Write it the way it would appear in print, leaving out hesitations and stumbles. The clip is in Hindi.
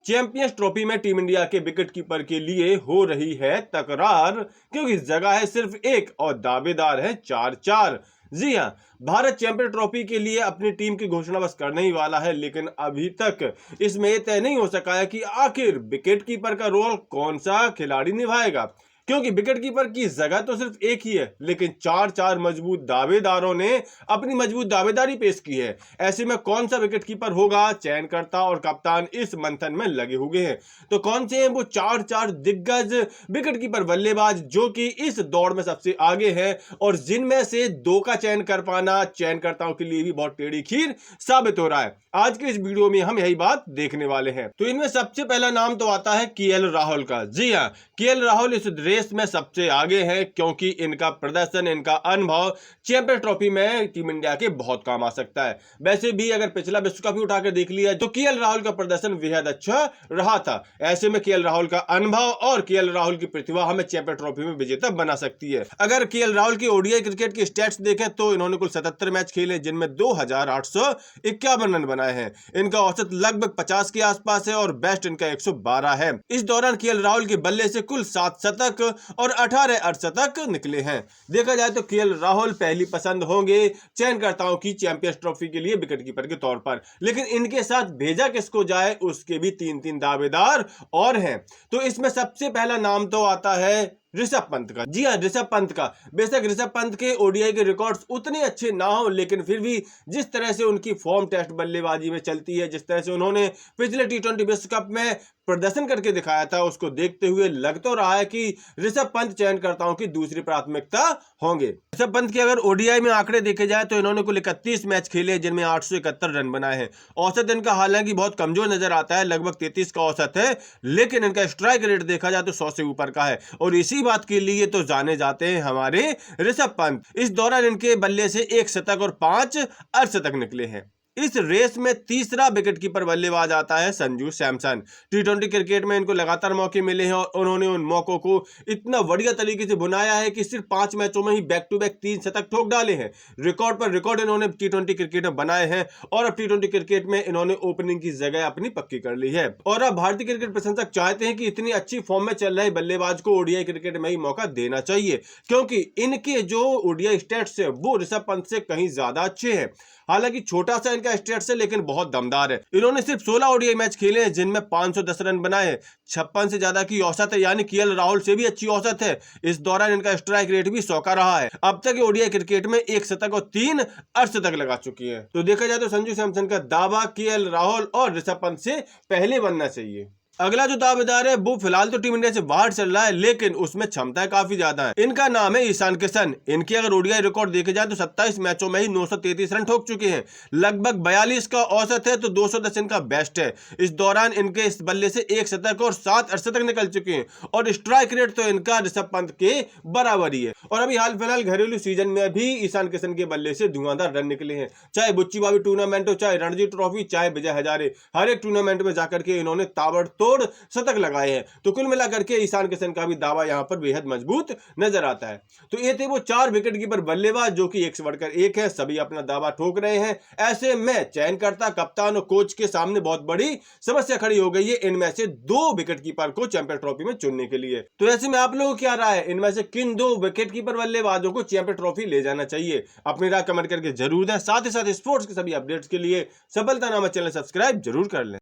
चैंपियंस ट्रॉफी में टीम इंडिया के विकेटकीपर के लिए हो रही है तकरार, क्योंकि जगह है सिर्फ एक और दावेदार है चार चार। जी हां, भारत चैंपियन ट्रॉफी के लिए अपनी टीम की घोषणा बस करने ही वाला है, लेकिन अभी तक इसमें यह तय नहीं हो सका है कि आखिर विकेटकीपर का रोल कौन सा खिलाड़ी निभाएगा। क्योंकि विकेटकीपर की जगह तो सिर्फ एक ही है, लेकिन चार चार मजबूत दावेदारों ने अपनी मजबूत दावेदारी पेश की है। ऐसे में कौन सा विकेटकीपर होगा, चयनकर्ता और कप्तान इस मंथन में लगे हुए हैं। तो कौन से हैं वो चार चार दिग्गज विकेटकीपर बल्लेबाज जो कि इस दौड़ में सबसे आगे हैं, और जिनमें से दो का चयन कर पाना चयनकर्ताओं के लिए भी बहुत टेढ़ी खीर साबित हो रहा है। आज के इस वीडियो में हम यही बात देखने वाले हैं। तो इनमें सबसे पहला नाम तो आता है केएल राहुल का। जी हाँ, केएल राहुल इस रेस में सबसे आगे हैं, क्योंकि इनका प्रदर्शन, इनका अनुभव चैंपियन ट्रॉफी में टीम इंडिया के बहुत काम आ सकता है। वैसे भी अगर पिछला विश्व कप भी उठाकर देख लिया तो केएल राहुल का प्रदर्शन बेहद अच्छा रहा था। ऐसे में केएल राहुल का अनुभव और केएल राहुल की प्रतिभा हमें चैंपियन ट्रॉफी में विजेता बना सकती है। अगर केएल राहुल की ओडीआई क्रिकेट की स्टैट्स देखें तो इन्होंने कुल 77 मैच खेले, जिनमें 2851 रन बनाए हैं। इनका औसत लगभग 50 के आसपास है और बेस्ट इनका 112 है। इस दौरान केएल राहुल के बल्ले से कुल 7 शतक और 18 अर्धशतक निकले हैं। देखा जाए तो केएल राहुल पहली पसंद होंगे चयनकर्ताओं की चैंपियंस ट्रॉफी के लिए विकेटकीपर के तौर पर, लेकिन इनके साथ भेजा किसको जाए उसके भी तीन तीन दावेदार और हैं। तो इसमें सबसे पहला नाम तो आता है ऋषभ पंत का। जी हाँ, ऋषभ पंत का। बेशक ऋषभ पंत के ओडीआई के रिकॉर्ड्स उतने अच्छे ना हो, लेकिन फिर भी जिस तरह से उनकी फॉर्म टेस्ट बल्लेबाजी में चलती है, जिस तरह से उन्होंने पिछले टी20 विश्व कप में प्रदर्शन करके दिखाया था, उसको देखते हुए लग तो रहा है कि ऋषभ पंत चयनकर्ताओं की दूसरी प्राथमिकता होंगे। ऋषभ पंत के अगर ओडीआई में आंकड़े देखे जाए तो इन्होंने कुल 31 मैच खेले, जिनमें 871 रन बनाए हैं। औसत इनका हालांकि बहुत कमजोर नजर आता है, लगभग 33 का औसत है, लेकिन इनका स्ट्राइक रेट देखा जाए तो 100 से ऊपर का है, और इसी बात के लिए तो जाने जाते हैं हमारे ऋषभ पंत। इस दौरान इनके बल्ले से 1 शतक और 5 अर्धशतक निकले हैं। इस रेस में तीसरा विकेटकीपर बल्लेबाज आता है संजू सैमसन। टी20 क्रिकेट में इनको लगातार मौके मिले हैं और उन्होंने उन मौकों को इतना बढ़िया तरीके से बुनाया है कि सिर्फ 5 मैचों में ही बैक टू बैक 3 शतक ठोक डाले हैं। रिकॉर्ड पर रिकॉर्ड इन्होंने टी20 क्रिकेट में बनाए हैं, और अब टी20 क्रिकेट में इन्होंने ओपनिंग की जगह अपनी पक्की कर ली है। और अब भारतीय क्रिकेट प्रशंसक चाहते हैं कि इतनी अच्छी फॉर्म में चल रहे बल्लेबाज को ओडीआई क्रिकेट में ही मौका देना चाहिए, क्योंकि इनके जो ओडीआई स्टैट्स है वो ऋषभ पंत से कहीं ज्यादा अच्छे हैं। हालांकि छोटा सा इनका स्टैट्स है, लेकिन बहुत दमदार है। इन्होंने सिर्फ 16 ओडीआई मैच खेले हैं, जिनमें 510 रन बनाए हैं। 56 से ज्यादा की औसत है, यानी केएल राहुल से भी अच्छी औसत है। इस दौरान इनका स्ट्राइक रेट भी 100 का रहा है। अब तक ओडीआई क्रिकेट में 1 शतक और 3 अर्धशतक लगा चुकी है। तो देखा जाए तो संजू सैमसन का दावा केएल राहुल और ऋषभ पंत से पहले बनना चाहिए। अगला जो दावेदार है वो फिलहाल तो टीम इंडिया से बाहर चल रहा है, लेकिन उसमें क्षमताएं काफी ज्यादा है। इनका नाम है ईशान किशन। इनके अगर ओडीआई रिकॉर्ड देखे जाए तो 27 मैचों में ही 933 रन ठोक चुके हैं। लगभग 42 का औसत है, तो 210 इनका बेस्ट है। इस दौरान इनके इस बल्ले से 1 शतक और 7 अर्धशतक निकल चुके हैं, और स्ट्राइक रेट तो इनका ऋषभ पंत के बराबर ही है। और अभी हाल फिलहाल घरेलू सीजन में भी ईशान किशन के बल्ले से धुआंधार रन निकले हैं। चाहे बुच्ची बाबी टूर्नामेंट हो, चाहे रणजी ट्रॉफी, चाहे विजय हजारे, हर एक टूर्नामेंट में जाकर के इन्होंने ताबड़तोड़ शतक लगाए हैं। तो कुल मिलाकर के ईशान किशन का भी दावा यहां पर बेहद मजबूत नजर आता है। तो ये थे वो 4 विकेटकीपर बल्लेबाज जो कि एक से बढ़कर एक है, सभी अपना दावा ठोक रहे हैं। ऐसे में चयनकर्ता, कप्तान और कोच के सामने बहुत बड़ी समस्या खड़ी हो गई है इनमें से 2 विकेटकीपर को चैंपियन ट्रॉफी में चुनने के लिए। तो ऐसे में आप लोगों को क्या राय है, इनमें से किन 2 विकेटकीपर बल्लेबाजों को चैंपियन ट्रॉफी ले जाना चाहिए? अपनी राय कमेंट करके जरूर दें। साथ ही साथ स्पोर्ट्स के सभी अपडेट्स के लिए सफलता नामा चैनल सब्सक्राइब जरूर कर लें।